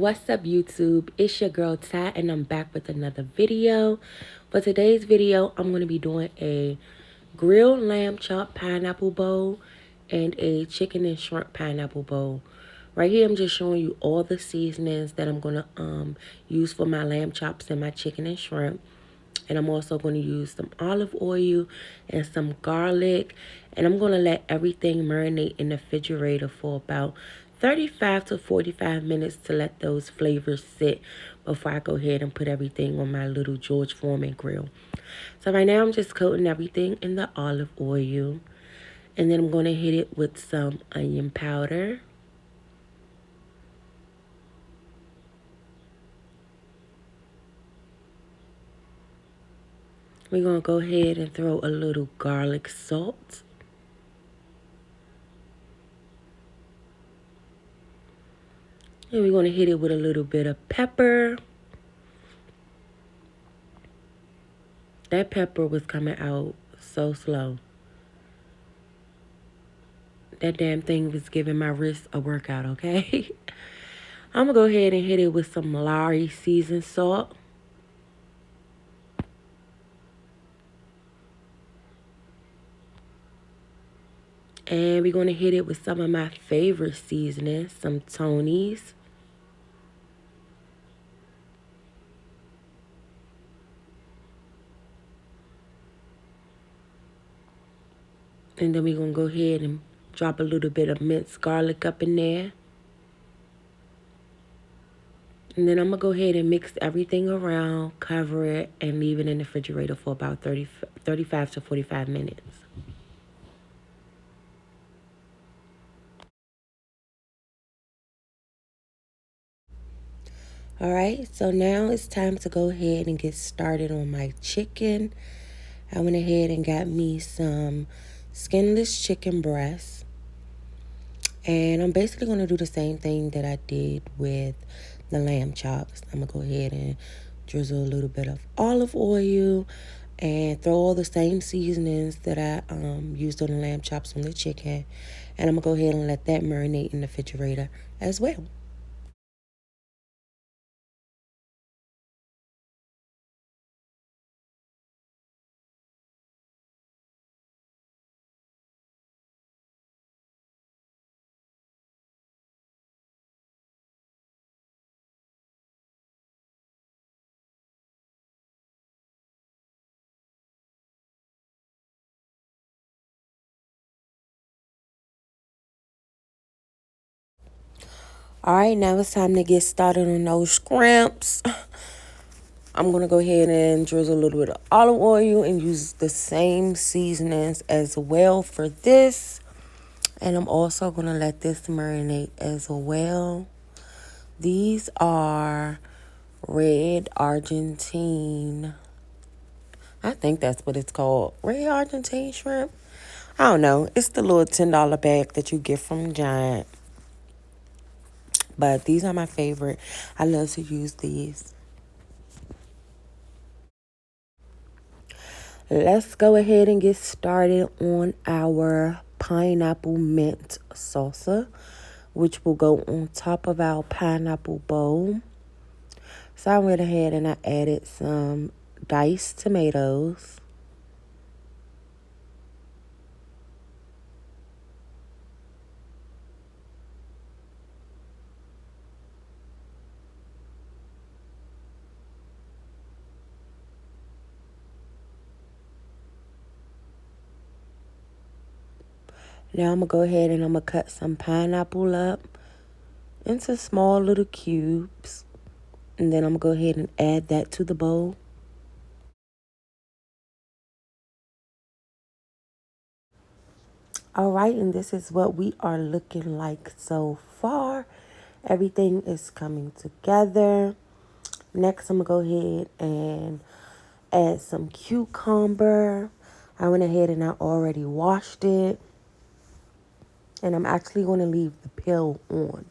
What's up, YouTube? It's your girl Ty, and I'm back with another video. For today's video, I'm going to be doing a grilled lamb chop pineapple bowl and a chicken and shrimp pineapple bowl. Right here, I'm just showing you all the seasonings that I'm going to use for my lamb chops and my chicken and shrimp. And I'm also going to use some olive oil and some garlic. And I'm going to let everything marinate in the refrigerator for about 35 to 45 minutes to let those flavors sit before I go ahead and put everything on my little George Foreman grill. So right now I'm just coating everything in the olive oil. And then I'm going to hit it with some onion powder. We're going to go ahead and throw a little garlic salt. And we're going to hit it with a little bit of pepper. That pepper was coming out so slow. That damn thing was giving my wrist a workout, okay? I'm going to go ahead and hit it with some Lowry seasoned salt. And we're going to hit it with some of my favorite seasonings, some Tony's. And then we're going to go ahead and drop a little bit of minced garlic up in there. And then I'm going to go ahead and mix everything around, cover it, and leave it in the refrigerator for about 35 to 45 minutes. All right, so now it's time to go ahead and get started on my chicken. I went ahead and got me some skinless chicken breasts. And I'm basically going to do the same thing that I did with the lamb chops. I'm going to go ahead and drizzle a little bit of olive oil and throw all the same seasonings that I used on the lamb chops on the chicken. And I'm going to go ahead and let that marinate in the refrigerator as well. All right, now it's time to get started on those scrimps. I'm going to go ahead and drizzle a little bit of olive oil and use the same seasonings as well for this. And I'm also going to let this marinate as well. These are red Argentine. I think that's what it's called. Red Argentine shrimp. I don't know. It's the little $10 bag that you get from Giant. But these are my favorite. I love to use these. Let's go ahead and get started on our pineapple mint salsa, which will go on top of our pineapple bowl. So I went ahead and I added some diced tomatoes. Now I'm going to go ahead and I'm going to cut some pineapple up into small little cubes. And then I'm going to go ahead and add that to the bowl. All right, and this is what we are looking like so far. Everything is coming together. Next, I'm going to go ahead and add some cucumber. I went ahead and I already washed it. And I'm actually going to leave the peel on.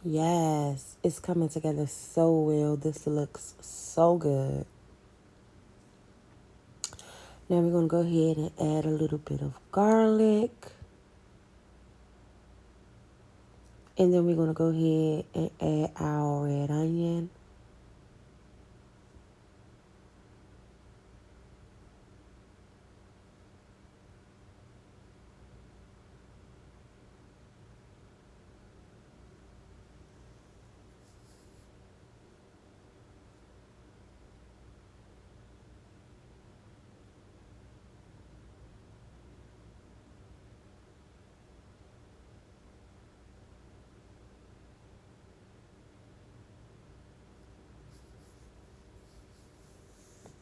Yes, it's coming together so well. This looks so good. Now we're going to go ahead and add a little bit of garlic. And then we're going to go ahead and add our red onion.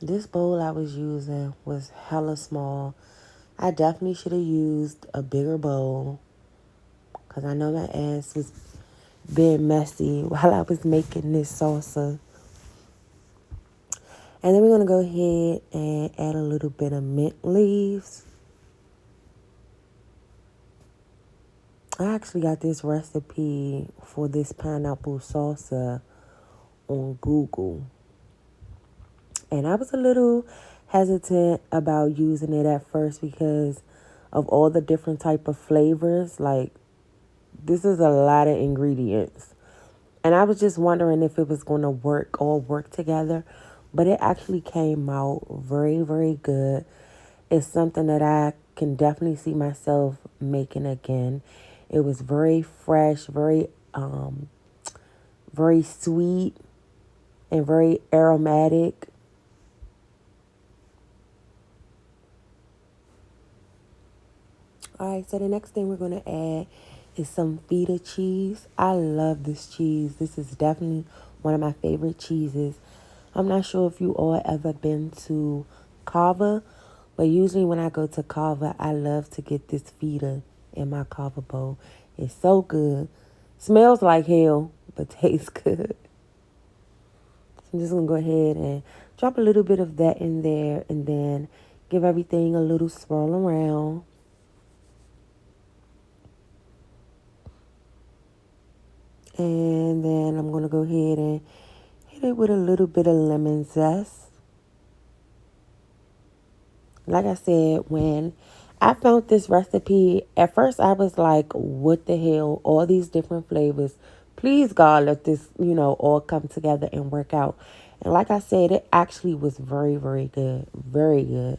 This bowl I was using was hella small. I definitely should have used a bigger bowl because I know my ass was being messy while I was making this salsa. And then we're going to go ahead and add a little bit of mint leaves. I actually got this recipe for this pineapple salsa on Google. And I was a little hesitant about using it at first because of all the different type of flavors. Like, this is a lot of ingredients. And I was just wondering if it was going to all work together. But it actually came out very, very good. It's something that I can definitely see myself making again. It was very fresh, very sweet, and very aromatic. All right, so the next thing we're going to add is some feta cheese. I love this cheese. This is definitely one of my favorite cheeses. I'm not sure if you all ever been to Kava, but usually when I go to Kava, I love to get this feta in my Kava bowl. It's so good. Smells like hell, but tastes good. So I'm just going to go ahead and drop a little bit of that in there and then give everything a little swirl around. And then I'm going to go ahead and hit it with a little bit of lemon zest. Like I said, when I found this recipe, at first I was like, what the hell? All these different flavors. Please, God, let this, all come together and work out. And like I said, it actually was very, very good. Very good.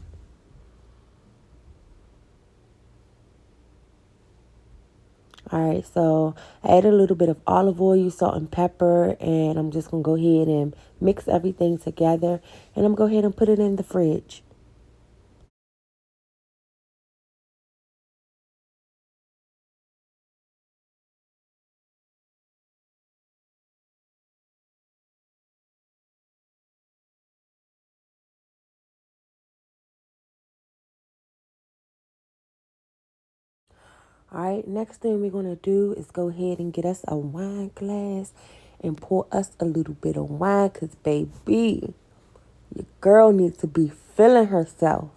All right, so I added a little bit of olive oil, salt, and pepper, and I'm just going to go ahead and mix everything together. And I'm going to go ahead and put it in the fridge. All right, next thing we're going to do is go ahead and get us a wine glass and pour us a little bit of wine because, baby, your girl needs to be feeling herself,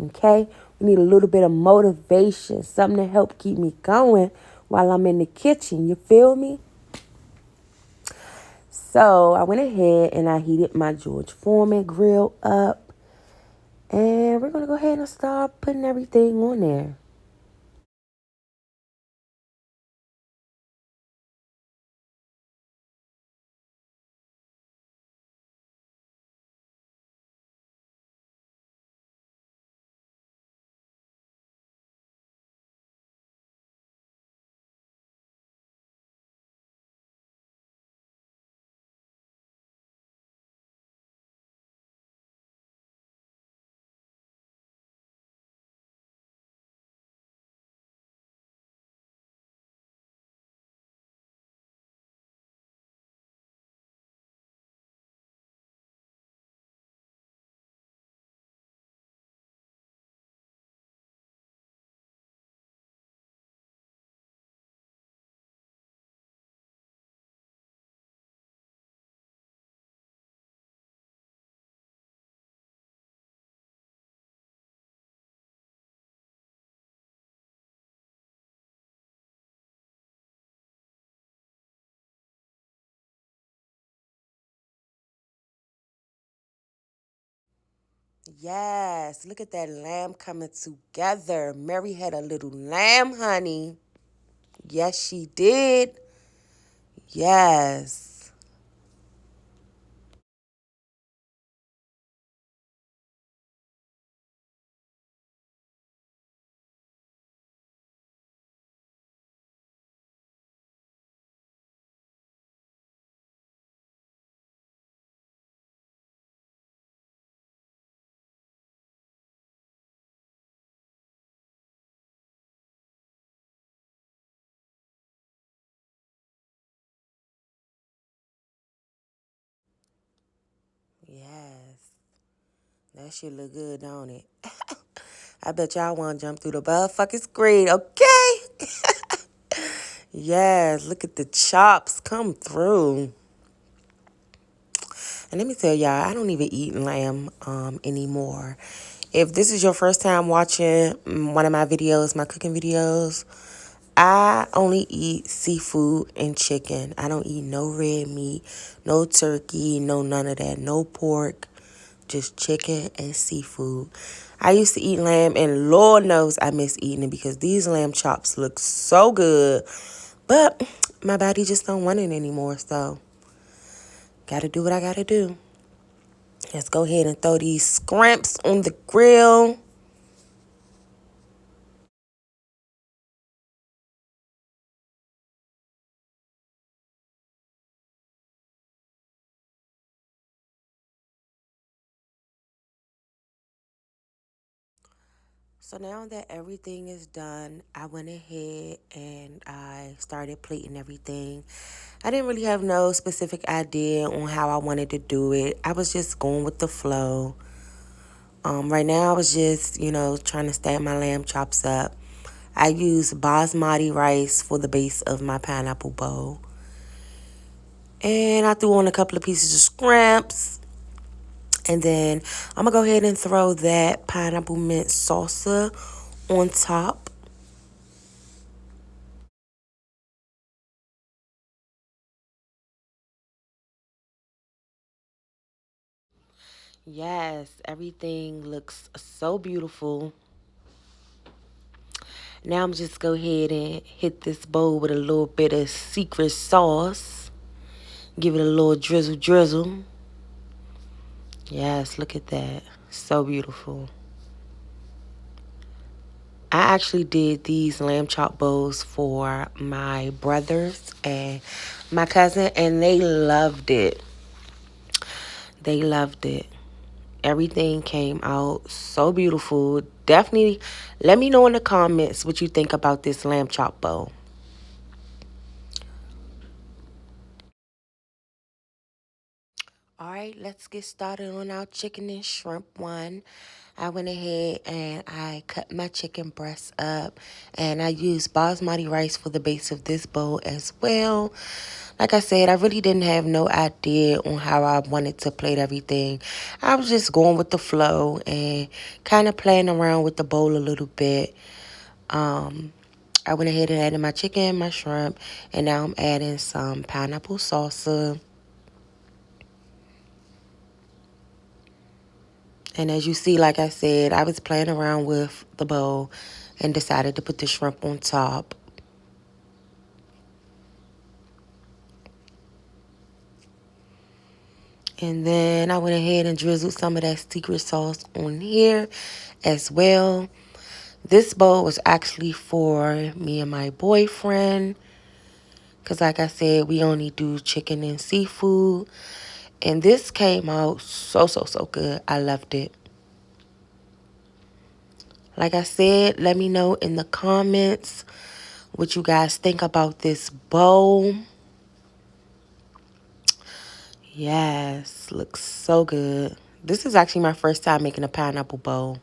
okay? We need a little bit of motivation, something to help keep me going while I'm in the kitchen. You feel me? So I went ahead and I heated my George Foreman grill up. And we're going to go ahead and start putting everything on there. Yes, look at that lamb coming together. Mary had a little lamb, honey. Yes, she did. Yes. Yes. That shit look good, don't it? I bet y'all want to jump through the motherfucking screen, okay? Yes, look at the chops come through. And let me tell y'all, I don't even eat lamb anymore. If this is your first time watching one of my videos, my cooking videos, I only eat seafood and chicken. I don't eat no red meat, no turkey, no none of that, no pork, just chicken and seafood. I used to eat lamb, and Lord knows I miss eating it because these lamb chops look so good. But my body just don't want it anymore, so gotta do what I gotta do. Let's go ahead and throw these scrimps on the grill. So now that everything is done, I went ahead and I started plating everything. I didn't really have no specific idea on how I wanted to do it. I was just going with the flow. Right now, I was just, trying to stack my lamb chops up. I use basmati rice for the base of my pineapple bowl. And I threw on a couple of pieces of scrimps. And then I'm going to go ahead and throw that pineapple mint salsa on top. Yes, everything looks so beautiful. Now I'm just go ahead and hit this bowl with a little bit of secret sauce. Give it a little drizzle drizzle. Yes, look at that. So beautiful. I actually did these lamb chop bowls for my brothers and my cousin, and they loved it. They loved it. Everything came out so beautiful. Definitely let me know in the comments what you think about this lamb chop bowl. All right, let's get started on our chicken and shrimp one. I went ahead and I cut my chicken breast up, and I used basmati rice for the base of this bowl as well. Like I said, I really didn't have no idea on how I wanted to plate everything. I was just going with the flow and kind of playing around with the bowl a little bit. Um, I went ahead and added my chicken, my shrimp, and now I'm adding some pineapple salsa. And as you see, like I said, I was playing around with the bowl and decided to put the shrimp on top. And then I went ahead and drizzled some of that secret sauce on here as well. This bowl was actually for me and my boyfriend. Because like I said, we only do chicken and seafood. And this came out so good. I loved it. Like I said, let me know in the comments what you guys think about this bowl. Yes, looks so good. This is actually my first time making a pineapple bowl.